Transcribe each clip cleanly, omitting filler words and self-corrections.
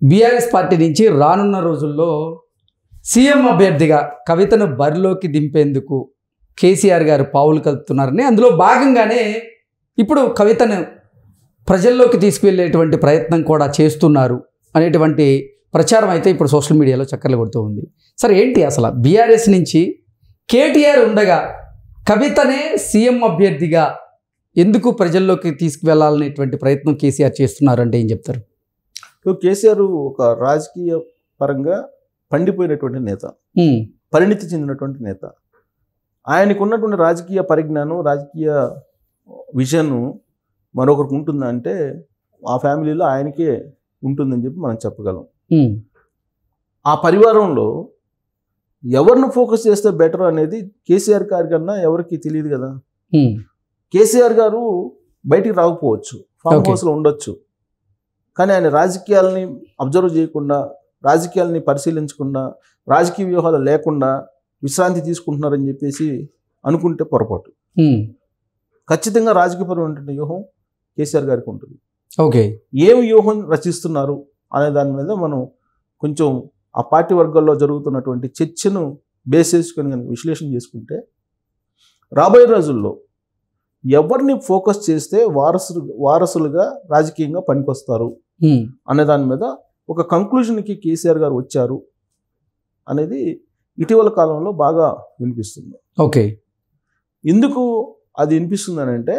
BRS party నుంచి రానున్న రోజుల్లో సీఎం అభ్యర్థిగా కవితను బరిలోకి దింపేందుకు కేసీఆర్ గారు పావులు కలుపుతున్నారని, అందులో భాగంగానే ఇప్పుడు కవితను ప్రజల్లోకి తీసుకువెళ్ళేటువంటి ప్రయత్నం కూడా చేస్తున్నారు అనేటువంటి ప్రచారం అయితే ఇప్పుడు సోషల్ మీడియాలో చక్కర్లు కొడుతూ ఉంది. సరే, ఏంటి అసలు బీఆర్ఎస్ నుంచి కేటీఆర్ ఉండగా కవితనే సీఎం అభ్యర్థిగా ఎందుకు ప్రజల్లోకి తీసుకువెళ్ళాలనేటువంటి ప్రయత్నం కేసీఆర్ చేస్తున్నారు అంటే ఏం చెప్తారు? కేసీఆర్ ఒక రాజకీయ పరంగా పండిపోయినటువంటి నేత, పరిణితి చెందినటువంటి నేత. ఆయనకు ఉన్నటువంటి రాజకీయ పరిజ్ఞానం, రాజకీయ విజన్ మరొకరికి ఉంటుందా అంటే ఆ ఫ్యామిలీలో ఆయనకే ఉంటుందని చెప్పి మనం చెప్పగలం. ఆ పరివారంలో ఎవరిని ఫోకస్ చేస్తే బెటర్ అనేది కేసీఆర్ గారి కన్నా ఎవరికి తెలియదు కదా. కేసీఆర్ గారు బయటికి రాకపోవచ్చు, ఫామ్ హౌస్లో ఉండొచ్చు, కానీ ఆయన రాజకీయాలని అబ్జర్వ్ చేయకుండా, రాజకీయాలని పరిశీలించకుండా, రాజకీయ వ్యూహాలు లేకుండా విశ్రాంతి తీసుకుంటున్నారని చెప్పేసి అనుకుంటే పొరపాటు. ఖచ్చితంగా రాజకీయపరమైనటువంటి వ్యూహం కేసీఆర్ గారికి ఉంటుంది. ఓకే, ఏం వ్యూహం రచిస్తున్నారు అనే దాని మీద మనం కొంచెం ఆ పార్టీ వర్గాల్లో జరుగుతున్నటువంటి చర్చను బేస్ చేసుకొని కనుక విశ్లేషణ చేసుకుంటే రాబోయే రోజుల్లో ఎవరిని ఫోకస్ చేస్తే వారసులుగా రాజకీయంగా పనికొస్తారు అనే దాని మీద ఒక కంక్లూజన్కి కేసీఆర్ గారు వచ్చారు అనేది ఇటీవల కాలంలో బాగా వినిపిస్తుంది. ఓకే, ఎందుకు అది వినిపిస్తుంది అని అంటే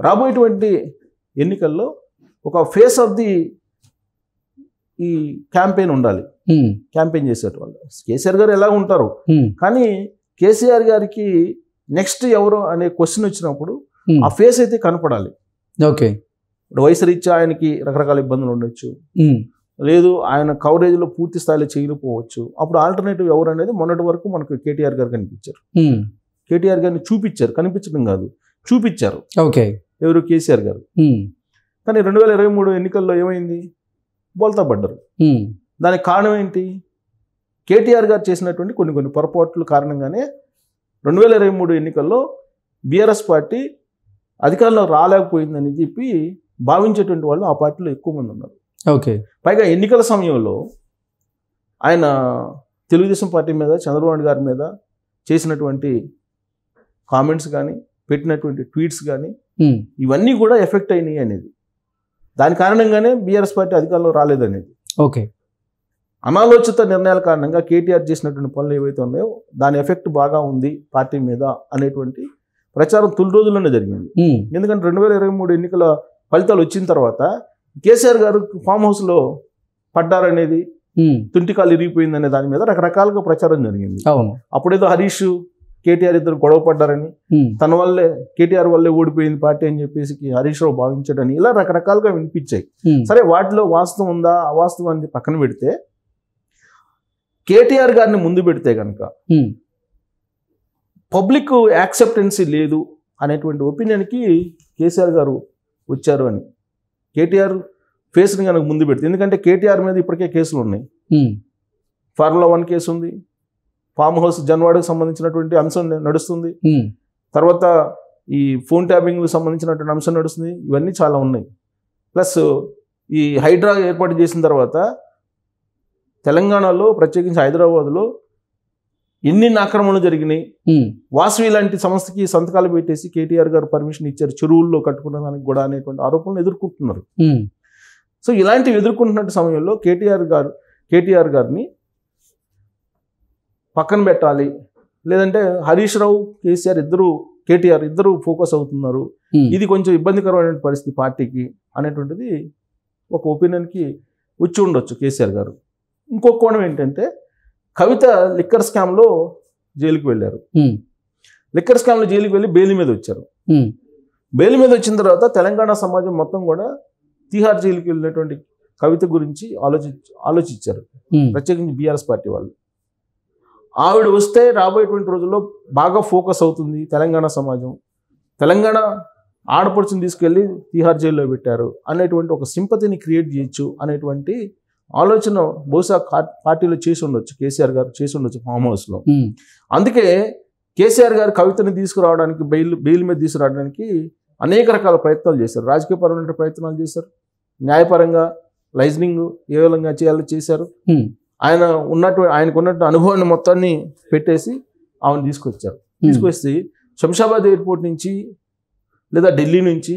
రాబోయేటువంటి ఎన్నికల్లో ఒక ఫేస్ ఆఫ్ ది ఈ క్యాంపెయిన్ ఉండాలి. క్యాంపెయిన్ చేసేటువంటి కేసీఆర్ గారు ఎలా ఉంటారు, కానీ కేసీఆర్ గారికి నెక్స్ట్ ఎవరు అనే క్వశ్చన్ వచ్చినప్పుడు ఆ ఫేస్ అయితే కనపడాలి. ఓకే, ఇప్పుడు వయసు రీత్యా ఆయనకి రకరకాల ఇబ్బందులు ఉండొచ్చు, లేదు ఆయన కవరేజ్లో పూర్తి స్థాయిలో చేయకపోవచ్చు. అప్పుడు ఆల్టర్నేటివ్ ఎవరు అనేది మొన్నటి వరకు మనకు కేటీఆర్ గారు కనిపించారు. కేటీఆర్ గారిని చూపించారు, కనిపించడం కాదు చూపించారు. ఓకే, ఎవరు? కేసీఆర్ గారు. కానీ 2023 ఎన్నికల్లో ఏమైంది? బోల్తా పడ్డారు. దానికి కారణం ఏంటి? కేటీఆర్ గారు చేసినటువంటి కొన్ని పొరపాట్ల కారణంగానే 2023 ఎన్నికల్లో బీఆర్ఎస్ పార్టీ అధికారంలో రాలేకపోయిందని చెప్పి భావించేటువంటి వాళ్ళు ఆ పార్టీలో ఎక్కువ మంది ఉన్నారు. ఓకే, పైగా ఎన్నికల సమయంలో ఆయన తెలుగుదేశం పార్టీ మీద, చంద్రబాబు గారి మీద చేసినటువంటి కామెంట్స్ కానీ, పెట్టినటువంటి ట్వీట్స్ కానీ ఇవన్నీ కూడా ఎఫెక్ట్ అయినాయి అనేది. దాని కారణంగానే బీఆర్ఎస్ పార్టీ అధికారంలో రాలేదనేది. ఓకే, అనాలోచిత నిర్ణయాల కారణంగా కేటీఆర్ చేసినటువంటి పనులు ఏవైతే ఉన్నాయో దాని ఎఫెక్ట్ బాగా ఉంది పార్టీ మీద అనేటువంటి ప్రచారం తొలి రోజుల్లోనే జరిగింది. ఎందుకంటే 2023 ఎన్నికల ఫలితాలు వచ్చిన తర్వాత కేసీఆర్ గారు ఫామ్ హౌస్లో పడ్డారనేది, తుంటికాలు ఇరిగిపోయిందనే దాని మీద రకరకాలుగా ప్రచారం జరిగింది. అప్పుడేదో హరీష్ కేటీఆర్ ఇద్దరు గొడవ పడ్డారని, తన వల్లే కేటీఆర్ వల్లే ఓడిపోయింది పార్టీ అని చెప్పేసి హరీష్ రావు భావించాడని, ఇలా రకరకాలుగా వినిపించాయి. సరే, వాటిలో వాస్తవం ఉందా అవాస్తవం అని పక్కన పెడితే కేటీఆర్ గారిని ముందు పెడితే కనుక పబ్లిక్ యాక్సెప్టెన్సీ లేదు అనేటువంటి ఒపీనియన్కి కేసీఆర్ గారు వచ్చారు అని. కేటీఆర్ ఫేస్ని కనుక ముందు పెడితే, ఎందుకంటే కేటీఆర్ మీద ఇప్పటికే కేసులు ఉన్నాయి. ఫార్ములా 1 కేసు ఉంది, ఫామ్ హౌస్ జన్వాడకు సంబంధించినటువంటి అంశం నడుస్తుంది, తర్వాత ఈ ఫోన్ ట్యాపింగ్కి సంబంధించినటువంటి అంశం నడుస్తుంది. ఇవన్నీ చాలా ఉన్నాయి. ప్లస్ ఈ హైడ్రా ఏర్పాటు చేసిన తర్వాత తెలంగాణలో, ప్రత్యేకించి హైదరాబాద్లో ఎన్ని ఆక్రమణలు జరిగినాయి. వాసవి లాంటి సంస్థకి సంతకాలు పెట్టేసి కేటీఆర్ గారు పర్మిషన్ ఇచ్చారు చెరువుల్లో కట్టుకున్న దానికి కూడా అనేటువంటి ఆరోపణలు ఎదుర్కొంటున్నారు. సో ఇలాంటివి ఎదుర్కొంటున్న సమయంలో కేటీఆర్ గారిని పక్కన పెట్టాలి, లేదంటే హరీష్ రావు కేటీఆర్ ఇద్దరు ఫోకస్ అవుతున్నారు, ఇది కొంచెం ఇబ్బందికరమైన పరిస్థితి పార్టీకి అనేటువంటిది ఒక ఒపీనియన్కి వచ్చి ఉండొచ్చు కేసీఆర్ గారు. ఇంకో కోణం ఏంటంటే కవిత లిక్కర్ స్కామ్లో జైలుకి వెళ్ళారు. లిక్కర్ స్కామ్లో జైలుకి వెళ్ళి బెయిల్ మీద వచ్చారు. బెయిల్ మీద వచ్చిన తర్వాత తెలంగాణ సమాజం మొత్తం కూడా తిహార్ జైలుకి వెళ్ళినటువంటి కవిత గురించి ఆలోచించారు, ప్రత్యేకించి బీఆర్ఎస్ పార్టీ వాళ్ళు. ఆవిడ వస్తే రాబోయేటువంటి రోజుల్లో బాగా ఫోకస్ అవుతుంది తెలంగాణ సమాజం, తెలంగాణ ఆడపడుచుని తీసుకెళ్ళి తిహార్ జైల్లో పెట్టారు అనేటువంటి ఒక సింపతిని క్రియేట్ చేయొచ్చు అనేటువంటి ఆలోచన బహుశా పార్టీలో చేసి ఉండొచ్చు, కేసీఆర్ గారు చేసి ఉండొచ్చు ఫామ్ హౌస్లో. అందుకే కేసీఆర్ గారు కవితని తీసుకురావడానికి, బెయిల్ మీద తీసుకురావడానికి అనేక రకాల ప్రయత్నాలు చేశారు. రాజకీయపరమైన ప్రయత్నాలు చేశారు, న్యాయపరంగా లైజనింగ్ ఏ విధంగా చేయాలో చేశారు. ఉమ్, ఆయనకు ఉన్నట్టు అనుభవాన్ని మొత్తాన్ని పెట్టేసి ఆమెను తీసుకొచ్చారు. తీసుకొచ్చి శంషాబాద్ ఎయిర్పోర్ట్ నుంచి లేదా ఢిల్లీ నుంచి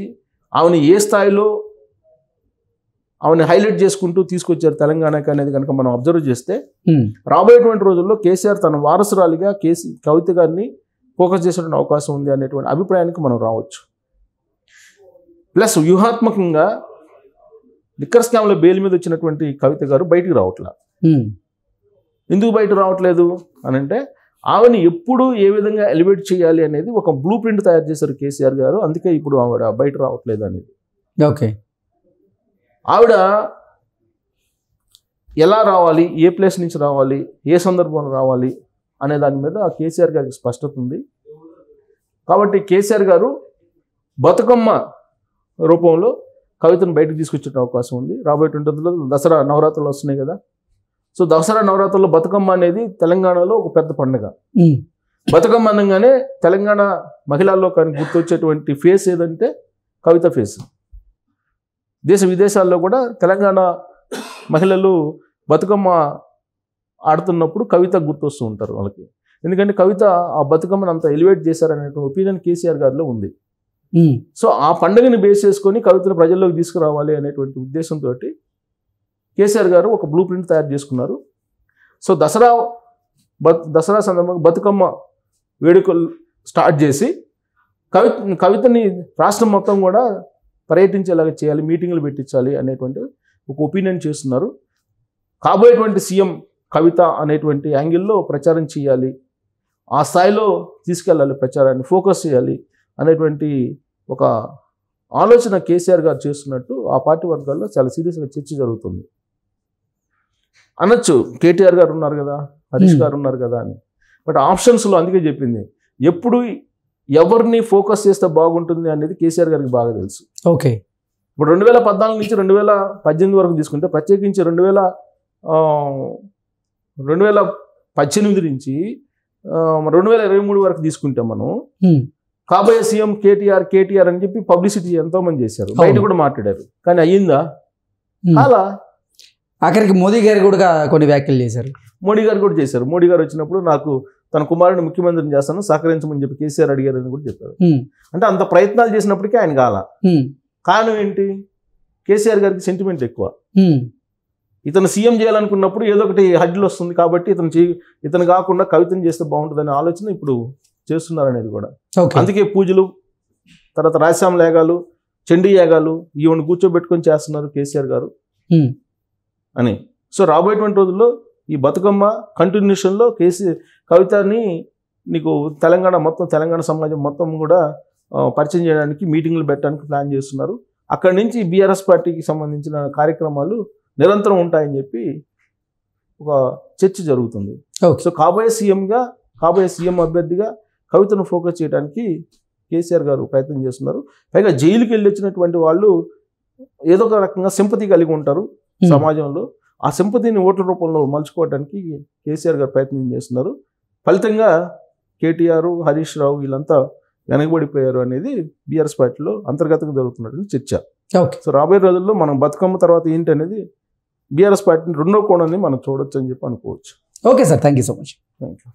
ఆమెను ఏ స్థాయిలో ఆమెను హైలైట్ చేసుకుంటూ తీసుకొచ్చారు తెలంగాణకి అనేది కనుక మనం అబ్జర్వ్ చేస్తే ఉమ్, రాబోయేటువంటి రోజుల్లో కేసీఆర్ తన వారసురాలిగా కవిత గారిని ఫోకస్ చేసేటువంటి అవకాశం ఉంది అనేటువంటి అభిప్రాయానికి మనం రావచ్చు. ప్లస్ వ్యూహాత్మకంగా లిక్కర్ స్కామ్లో బెయిల్ మీద వచ్చినటువంటి కవిత గారు బయటికి రావట్లేదు. ఉమ్, ఎందుకు బయట రావట్లేదు అని అంటే ఆవిడని ఎప్పుడు ఏ విధంగా ఎలివేట్ చేయాలి అనేది ఒక బ్లూ ప్రింట్ తయారు చేశారు కేసీఆర్ గారు. అందుకే ఇప్పుడు ఆవిడ బయట రావట్లేదు అనేది. ఓకే. ఆవిడ ఎలా రావాలి, ఏ ప్లేస్ నుంచి రావాలి, ఏ సందర్భంలో రావాలి అనే దాని మీద కేసీఆర్ గారికి స్పష్టత ఉంది. కాబట్టి కేసీఆర్ గారు బతుకమ్మ రూపంలో కవితను బయటకు తీసుకొచ్చే అవకాశం ఉంది. రాబోయేటువంటి రోజుల్లో దసరా నవరాత్రులు వస్తున్నాయి కదా. సో దసరా నవరాత్రుల్లో బతుకమ్మ అనేది తెలంగాణలో ఒక పెద్ద పండుగ. ఉమ్, బతుకమ్మ అనగానే తెలంగాణ మహిళల్లో కానీ గుర్తొచ్చేటువంటి ఫేస్ ఏదంటే కవిత ఫేస్. దేశ విదేశాల్లో కూడా తెలంగాణ మహిళలు బతుకమ్మ ఆడుతున్నప్పుడు కవిత గుర్తొస్తూ ఉంటారు వాళ్ళకి. ఎందుకంటే కవిత ఆ బతుకమ్మను అంత ఎలివేట్ చేశారనే ఒపీనియన్ కేసీఆర్ గారిలో ఉంది. ఉమ్, సో ఆ పండుగని బేస్ చేసుకొని కవితను ప్రజల్లోకి తీసుకురావాలి అనేటువంటి ఉద్దేశంతో కేసీఆర్ గారు ఒక బ్లూ ప్రింట్ తయారు చేసుకున్నారు. సో దసరా సందర్భంగా బతుకమ్మ వేడుకలు స్టార్ట్ చేసి కవితని రాష్ట్రం మొత్తం కూడా పర్యటించేలాగా చేయాలి, మీటింగ్లు పెట్టించాలి అనేటువంటి ఒక ఒపీనియన్ చేస్తున్నారు. కాబోయేటువంటి సీఎం కవిత అనేటువంటి యాంగిల్లో ప్రచారం చేయాలి, ఆ స్థాయిలో తీసుకెళ్ళాలి, ప్రచారాన్ని ఫోకస్ చేయాలి అనేటువంటి ఒక ఆలోచన కేసీఆర్ గారు చేస్తున్నట్టు ఆ పార్టీ వర్గాల్లో చాలా సీరియస్గా చర్చ జరుగుతుంది. అనొచ్చు కేటీఆర్ గారు ఉన్నారు కదా, హరీష్ గారు ఉన్నారు కదా అని. బట్ ఆప్షన్స్లో అందుకే చెప్పింది ఎప్పుడు ఎవరిని ఫోకస్ చేస్తే బాగుంటుంది అనేది కేసీఆర్ గారికి బాగా తెలుసు. ఓకే. ఇప్పుడు 2014 నుంచి 2018 వరకు తీసుకుంటే, ప్రత్యేకించి 2018 నుంచి 2023 వరకు తీసుకుంటే మనం ఉమ్, కాబోయే సీఎం కేటీఆర్ అని చెప్పి పబ్లిసిటీ ఎంతో మంది చేశారు, బయట కూడా మాట్లాడారు. కానీ అయ్యిందా? అలా ఆఖరికి మోదీ గారు కూడా కొన్ని వ్యాఖ్యలు చేశారు. మోడీ గారు కూడా చేశారు. మోడీ గారు వచ్చినప్పుడు నాకు తన కుమారుడిని ముఖ్యమంత్రిని చేస్తాను, సహకరించమని చెప్పి కేసీఆర్ అడిగారని కూడా చెప్పారు. ఉమ్, అంటే అంత ప్రయత్నాలు చేసినప్పటికీ ఆయన కాల. ఉమ్, కారణం ఏంటి? కేసీఆర్ గారికి సెంటిమెంట్ ఎక్కువ. ఉమ్, ఇతను సీఎం చేయాలనుకున్నప్పుడు ఏదో ఒకటి హడ్లు వస్తుంది కాబట్టి ఇతను కాకుండా కవితను చేస్తే బాగుంటుందనే ఆలోచన ఇప్పుడు చేస్తున్నారనేది కూడా. ఓకే. అందుకే పూజలు, తర్వాత రాజశ్యామ యాగాలు, చండీ యాగాలు ఈవెన్ కూర్చోబెట్టుకొని చేస్తున్నారు కేసీఆర్ గారు ఉమ్, అని. సో రాబోయేటువంటి రోజుల్లో ఈ బతుకమ్మ కంటిన్యూషన్లో కవితని నీకు తెలంగాణ సమాజం మొత్తం కూడా పరిచయం చేయడానికి మీటింగ్లు పెట్టడానికి ప్లాన్ చేస్తున్నారు. అక్కడి నుంచి బీఆర్ఎస్ పార్టీకి సంబంధించిన కార్యక్రమాలు నిరంతరం ఉంటాయని చెప్పి ఒక చర్చ జరుగుతుంది. ఓకే. సో కాబోయే సీఎం అభ్యర్థిగా కవితను ఫోకస్ చేయడానికి కేసీఆర్ గారు ప్రయత్నం చేస్తున్నారు. పైగా జైలుకి వెళ్ళి వచ్చినటువంటి వాళ్ళు ఏదో ఒక రకంగా సింపతి కలిగి ఉంటారు సమాజంలో. ఆ సింపతిని ఓట్ల రూపంలో మలుచుకోవడానికి కేసీఆర్ గారు ప్రయత్నం చేస్తున్నారు. ఫలితంగా కేటీఆర్, హరీష్ రావు వీళ్ళంతా వెనకబడిపోయారు అనేది బీఆర్ఎస్ పార్టీలో అంతర్గతంగా జరుగుతున్నటువంటి చర్చ. ఓకే. సో రాబోయే రోజుల్లో మనం బతుకమ్మ తర్వాత ఏంటి అనేది బీఆర్ఎస్ పార్టీని రెండో కోణాన్ని మనం చూడొచ్చు అని చెప్పి అనుకోవచ్చు. Okay sir, thank you so much. Thank you.